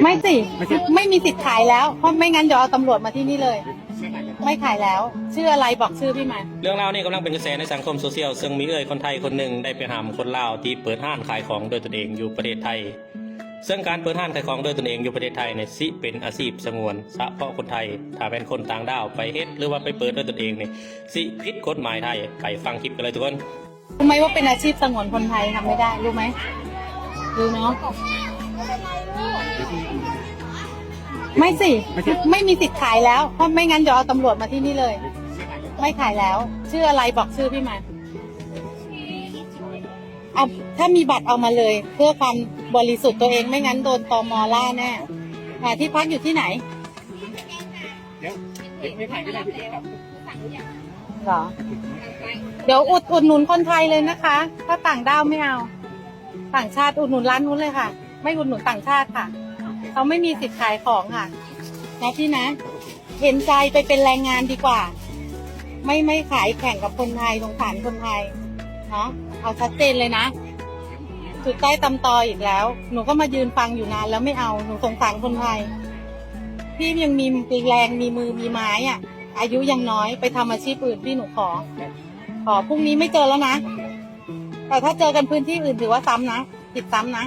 ไม่สิไม่มีสิทธิ์ขายแล้วเพราะไม่งั้นเดี๋ยวเอาตำรวจมาที่นี่เลยไม่ขายแล้วชื่ออะไรบอกชื่อพี่มาเรื่องราวนี้กำลังเป็นกระแสในสังคมโซเชียลซึ่งมีคนไทยคนหนึ่งได้ไปหามคนลาวที่เปิดห้างขายของโดยตนเองอยู่ประเทศไทยซึ่งการเปิดห้างขายของโดยตนเองอยู่ประเทศไทยเนี่ยสิเป็นอาชีพสงวนเฉพาะคนไทยถ้าเป็นคนต่างด้าวไปเฮ็ดหรือว่าไปเปิดโดยตนเองเนี่ยสิผิดกฎหมายไทยไปฟังคลิปกันเลยทุกคนรู้ไหมว่าเป็นอาชีพสงวนคนไทยทำไม่ได้รู้ไหมรู้เนาะไม่สิไม่มีสิทธิ์ขายแล้วเพราะไม่งั้นเดี๋ยวเอาตำรวจมาที่นี่เลยไม่ขายแล้วชื่ออะไรบอกชื่อพี่มาเอาถ้ามีบัตรเอามาเลยเพื่อความบริสุทธิ์ตัวเองไม่งั้นโดนตม.ล่าแน่ที่พักอยู่ที่ไหนเดี๋ยวไม่ถ่ายก็ได้พี่ครับเหรอเดี๋ยวอุดหนุนคนไทยเลยนะคะถ้าต่างด้าวไม่เอาต่างชาติอุดหนุนร้านนู้นเลยค่ะไม่อุดหนุนต่างชาติค่ะเขาไม่มีสิทธิ์ขายของค่ะนะพี่นะเห็นใจไปเป็นแรงงานดีกว่าไม่ขายแข่งกับคนไทยสงสารคนไทยเนาะเอาชัดเจนเลยนะสุดใต้ตำตออีกแล้วหนูก็มายืนฟังอยู่นานแล้วไม่เอาหนูสงสารคนไทยพี่ยังมีแรงมีมือมีไม้อ่ะอายุยังน้อยไปทำอาชีพอื่นพี่หนูขอพรุ่งนี้ไม่เจอแล้วนะแต่ถ้าเจอกันพื้นที่อื่นถือว่าซ้ำนะผิดซ้ำนะ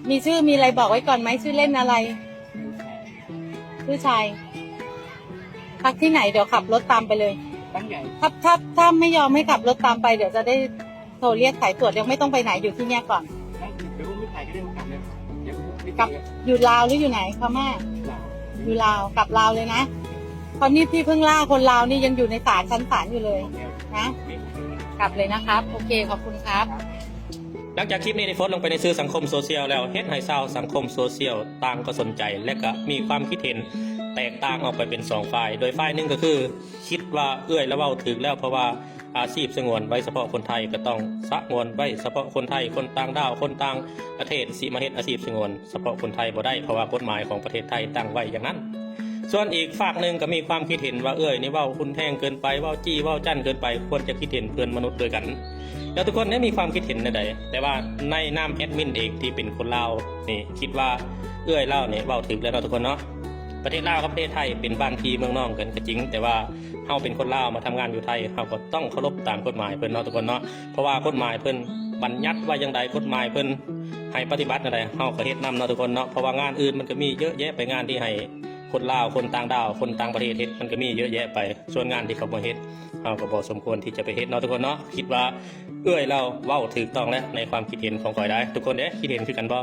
มีชื่อมีอะไรบอกไว้ก่อนไหมชื่อเล่นอะไรชื่อชายพักที่ไหนเดี๋ยวขับรถตามไปเลยถ้าไม่ยอมให้ขับรถตามไปเดี๋ยวจะได้โทรเรียกสายตรวจยังไม่ต้องไปไหนอยู่ที่เนี้ยก่อนเดี๋ยวผมไม่ถ่ายก็ได้กลับเลยกลับอยู่ลาวหรืออยู่ไหนคะแม่อยู่ลาวกลับลาวเลยนะตอนนี้พี่เพิ่งล่าคนลาวนี่ยังอยู่ในศาลชั้นศาลอยู่เลยนะกลับเลยนะครับโอเคขอบคุณครับหลังจากคลิปนี้ได้โพสต์ลงไปในสื่อสังคมโซเชียลแล้วเฮ็ดให้ชาวสังคมโซเชียลต่างก็สนใจและก็มีความคิดเห็นแตกต่างออกไปเป็น2 ฝ่ายโดยฝ่ายหนึ่งก็คือคิดว่าแล้วเว้าถึกแล้วเพราะว่าอาชีพสงวนไว้เฉพาะคนไทยก็ต้องสงวนไว้เฉพาะคนไทยคนต่างด้าวคนต่างประเทศสิมาเฮ็ดอาชีพสงวนเฉพาะคนไทยบ่ได้เพราะว่ากฎหมายของประเทศไทยตั้งไว้อย่างนั้นส่วนอีกฝ่ายหนึ่งก็มีความคิดเห็นว่านี่เว้าคุณแพงเกินไปเว้าจี้เว้าจั่นเกินไปควรจะคิดเห็นเพื่อนมนุษย์ด้วยกันแล้วทุกคนได้มีความคิดเห็นใดแต่ว่าในนามแอดมินเองที่เป็นคนลาวนี่คิดว่าเล่าเนี่ยเว้าถึงแล้วทุกคนเนาะประเทศลาวกับประเทศไทยเป็นบ้านพี่เมืองน้องกันก็จริงแต่ว่าเฮาเป็นคนลาวมาทำงานอยู่ไทยเฮาก็ต้องเคารพตามกฎหมายเพิ่นเนาะทุกคนเนาะเพราะว่ากฎหมายเพิ่นบัญญัติว่าอย่างใดกฎหมายเพิ่นให้ปฏิบัติจังไดเฮาก็เฮ็ดนำเนาะทุกคนเนาะเพราะว่างานอื่นมันก็มีเยอะแยะไปงานที่ให้คนลาวคนต่างดาวคนต่างประเทศเฮ็ดมันก็มีเยอะแยะไปส่วนงานที่เขาบ่เฮ็ดเฮาก็บ่สมควรที่จะไปเฮ็ดเนาะทุกคนเนาะคิดว่าเราเว้าถูกต้องแล้วในความคิดเห็นของข่อยได้ทุกคนเด้คิดเห็นคือกันบ่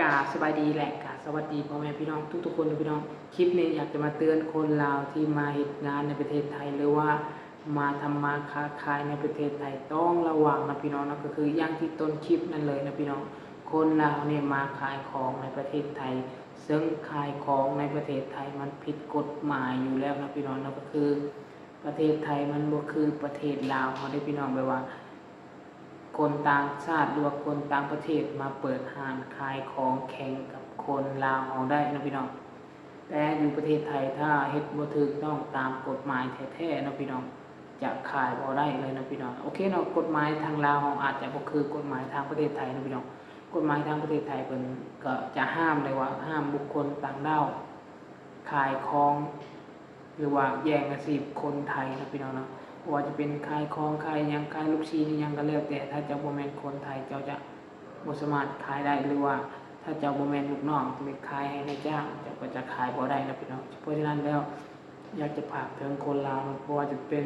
กาสบายดีแหละกาสวัสดีพ่อแม่พี่น้องทุกๆคนพี่น้องคลิปนี้อยากจะมาเตือนคนลาวที่มาเฮ็ดงานในประเทศไทยหรือว่ามาทำมาค้าขายในประเทศไทยต้องระวังนะพี่น้องนะก็คืออย่างที่ต้นคลิปนั่นเลยนะพี่น้องคนลาวเนี่ยมาขายของในประเทศไทยซึ่งขายของในประเทศไทยมันผิดกฎหมายอยู่แล้วนะพี่น้องนะก็คือประเทศไทยมันบ่คือประเทศลาวเขาได้พี่น้องแบบว่าคนต่างชาติหรือว่าคนต่างประเทศมาเปิดห้างขายของแข่งกับคนลาวเอาได้นะพี่น้องแต่อยู่ประเทศไทยถ้าเฮ็ดบ่ถูกต้องตามกฎหมายแท้ๆนะพี่น้องจะขายบ่ได้เลยนะพี่น้องโอเคเนาะกฎหมายทางลาวอาจจะบ่คือกฎหมายทางประเทศไทยนะพี่น้องกฎหมายทางประเทศไทยเพิ่นก็จะห้ามเลยว่าห้ามบุคคลต่างด้าวขายของหรือว่าแย่งอาชีพคนไทยนะพี่น้องเนาะว่าจะเป็นขายของขายหยังขายลูกชิ้นหยังก็แล้วแต่ถ้าเจ้าบ่แม่นคนไทยเจ้าจะบ่สามารถขายได้หรือว่าถ้าเจ้าบ่แม่นลูกน้องไปขายให้นายจ้างเจ้าก็จะขายบ่ได้นะพี่น้องเพราะฉะนั้นแล้วอยากจะฝากถึงคนลาวเพราะว่าจะเป็น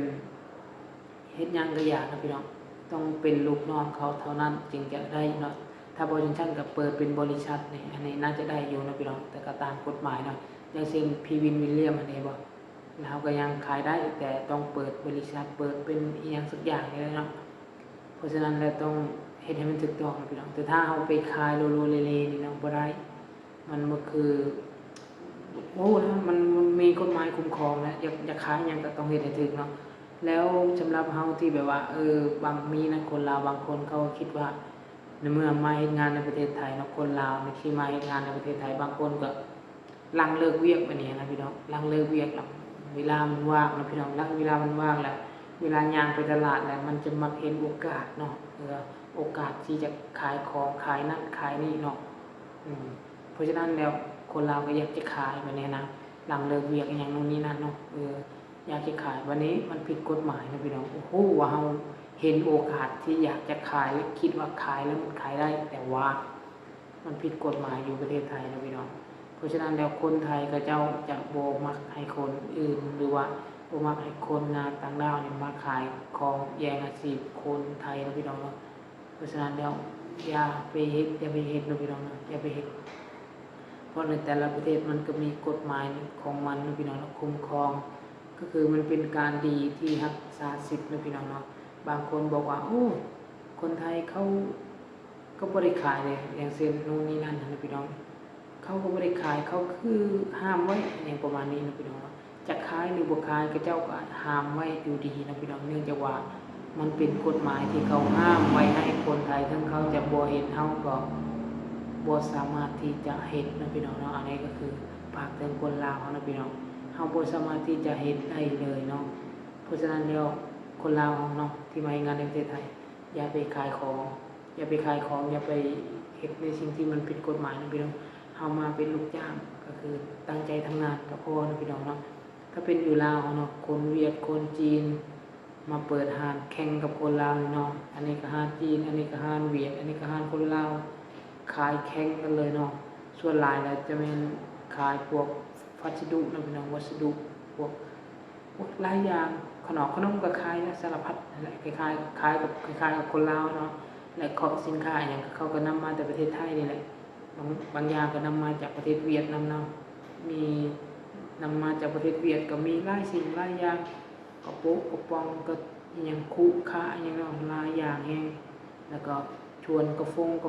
เฮ็ดหยังก็อยากนะพี่น้องต้องเป็นลูกน้องเขาเท่านั้นจึงจะได้เนาะถ้าบริษัทก็เปิดเป็นบริษัทนี่อันนี้น่าจะได้อยู่นะพี่น้องแต่ก็ตามกฎหมายเนาะอย่างเช่นพีวินวิลเลียมอันนี้บ่เราก็ยังขายได้แต่ต้องเปิดบริษัทเปิดเป็นอีหยังสักอย่างนี่แหละเนาะเพราะฉะนั้นเราต้องเฮ็ดให้มันถูกต้องนะพี่น้องแต่ถ้าเอาไปขายโลโลเลเลนี่เนาะบ่ได้มันก็คือโอ้นะมันมีกฎหมายคุ้มครองนะอยากขายหยังก็ต้องเฮ็ดให้ถูกเนาะแล้วสำหรับเฮาที่แบบว่าบางมีนะคนลาวบางคนเขาคิดว่าในเมื่อมาเฮ็ดงานในประเทศไทยเนาะคนลาวที่มาเฮ็ดงานในประเทศไทยบางคนก็ลังเลิกเวียกบัดนี้นะพี่น้องลังเลิกเวียกแล้วเวลามันว่างนะพี่น้องเวลามันว่างแล้วเวลาย่างไปตลาดแล้วมันจะมักเห็นโอกาสเนาะโอกาสที่จะขายของขายนั่นขายนี่เนาะ ราะฉะนั้นแล้วคนเราก็อยากจะขายแบบนี้นะหลังเลิกเวียกอย่างนู้นนี้นั่นเนาะอยากจะขายวันนี้มันผิดกฎหมายนะพี่น้องโอ้โหว่าเราเห็นโอกาสที่อยากจะขายและคิดว่าขายแล้วมันขายได้ แต่ว่ามันผิดกฎหมายอยู่ประเทศไทยนะพี่น้องเพราะฉะนั้นแล้วคนไทยก็เจ้าจะโบมักให้คนอื่นหรือว่าโบมักให้คนงานต่างด้าวเนี่ยมาขายของแย่งอาชีพคนไทยนะพี่น้องเนาะเพราะฉะนั้นแล้วอย่าไปเฮ็ดนะพี่น้องนะอย่าไปเฮ็ดเพราะในแต่ละประเทศมันก็มีกฎหมายของมันนะพี่น้องคุ้มครองก็คือมันเป็นการดีที่รักษาสิทธิ์นะพี่น้องเนาะบางคนบอกว่าโอ้คนไทยเขาก็บริขายเลยอย่างเช่นนู่นนี่นั่นนะพี่น้องเขาก็บริขายเขาคือห้ามไว้อย่างประมาณนี้นะพี่น้องจะขายหรือบ่ขายก็เจ้าก็ห้ามไว้อยู่ดีนะพี่น้องเนื่องจากว่ามันเป็นกฎหมายที่เขาห้ามไว้ให้คนไทยทั้งเขาจะบ่เห็นเฮาก็บ่สามารถที่จะเห็นนะพี่น้องเนาะอันนี้ก็คือฝากถึงคนลาวเฮานะพี่น้องเฮาบ่สามารถที่จะเห็นได้เลยเนาะเพราะฉะนั้นแล้วคนลาวเนาะที่มางานในประเทศไทยอย่าไปขายของอย่าไปเฮ็ดในสิ่งที่มันผิดกฎหมายนะพี่น้องเฮามาเป็นลูกจ้างก็คือตั้งใจทำงานก็พอนะพี่น้องเนาะถ้าเป็นอยู่ลาวเนาะคนเวียดคนจีนมาเปิดห้างแข่งกับคนลาวเนาะอันนี้ก็ห้างจีนอันนี้ก็ห้างเวียดอันนี้ก็ห้างคนลาวขายแข่งกันเลยเนาะส่วนหลายแล้วจะเป็นขายพวกวัสดุนะพี่น้องวัสดุพวกหลายอย่างขนมก็ขายนะสารพัดนั่นแหละคล้ายๆกับคนลาวเนาะและของสินค้าอย่างเขาก็นำมาแต่ประเทศไทยนี่แหละบางอย่างก็นำมาจากประเทศเวียดนามเนาะมีนำมาจากประเทศเวียดก็มีหลายสิ่งหลายอย่างกระปุกกระป๋องก็อย่างคุค่าอย่างเนาะหลายอย่างแฮงแล้วก็ชวนกา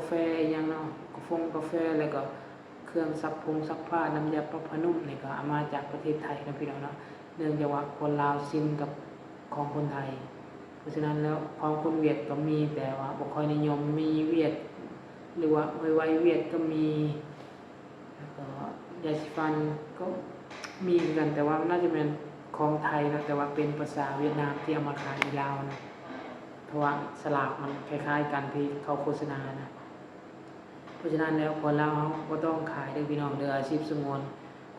แฟอย่างเนาะกาแฟแล้วก็เครื่องซักผ้าน้ำยาปรับผ้านุ่มนี่ก็เอามาจากประเทศไทยนะพี่น้องเนาะเนื่องจากว่าคนลาวชินกับของคนไทยเพราะฉะนั้นแล้วของคนเวียดก็มีแต่ว่าบ่ค่อยนิยมมีเวียดหรือว่าไวเวียดก็มีแล้วก็ยาสีฟันก็มีเหมือนกันแต่ว่าน่าจะเป็นของไทยนะแต่ว่าเป็นภาษาเวียดนามที่เอามาขายในลาวนะเพราะว่าสลากมันคล้ายๆกันที่เขาโฆษณานะเพราะฉะนั้นแล้วคนลาวก็ต้องขายด้วยพี่น้องเด้ออาชีพสงวน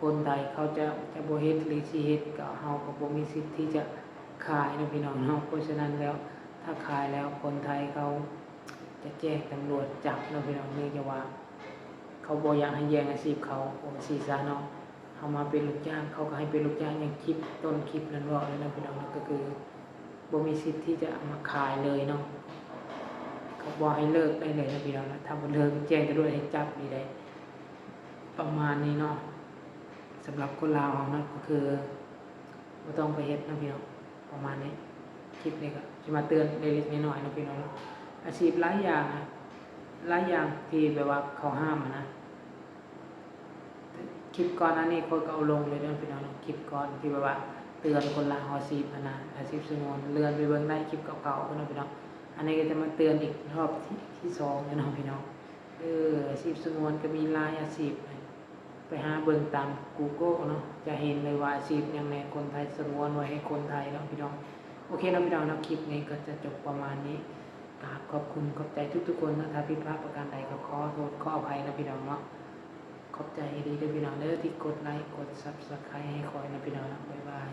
คนไทยเขาจะบ่เฮ็ดหรือสิเฮ็ดก็เฮาก็บ่มีสิทธิ์ที่จะขายนะพี่น้องเนาะเพราะฉะนั้นแล้วถ้าขายแล้วคนไทยเขาจะแจ้งตำรวจจับนะพี่น้องนี่จะว่าเขาบ่อยากให้แย่งอาชีพเขาสิซะเนาะเฮามาเป็นลูกจ้างเขาก็ให้เป็นลูกจ้างอย่างคลิปต้นคลิปนั้นว่าเลยนะพี่น้องก็คือบ่มีสิทธิ์ที่จะเอามาขายเลยเนาะเขาบอกให้เลิกได้เลยนะพี่น้องนะถ้าบ่เลิกแจ้งตำรวจให้จับนี่ได้ประมาณนี้เนาะสำหรับคนลาวนะก็คือบ่ต้องไปเฮ็ดนะพี่น้องประมาณนี้คลิปนี้ก็จะมาเตือนเล็กๆน้อยๆนะพี่น้องอาชีพหลายอย่างนะหลายอย่างที่แบบว่าเขาห้ามนะคลิปก่อนอันนี้คนก็เอาลงเลยนะพี่น้องคลิปก่อนที่แบบว่าเตือนคนลาวอาชีพนะอาชีพสงวนเลื่อนไปเบิ่งได้คลิปเก่าๆนะพี่น้องอันนี้ก็จะมาเตือนอีกรอบที่สองนะน้องพี่น้องอาชีพสงวนก็มีหลายอาชีพไปหาเบิ่งตาม Google เนาะจะเห็นเลยว่าอาชีพอย่างในคนไทยสงวนไว้ให้คนไทยเนาะพี่น้องโอเคนะพี่น้องนะคลิปนี้ก็จะจบประมาณนี้ขอบคุณขอบใจทุกๆคนนะถ้าผิดพลาดประการใดก็ขอโทษขออภัยนะพี่น้องเนาะขอบใจดีด้วยพี่น้องเด้อที่กดไลค์กด Subscribe ให้คอยนะพี่น้องนะบ๊ายบาย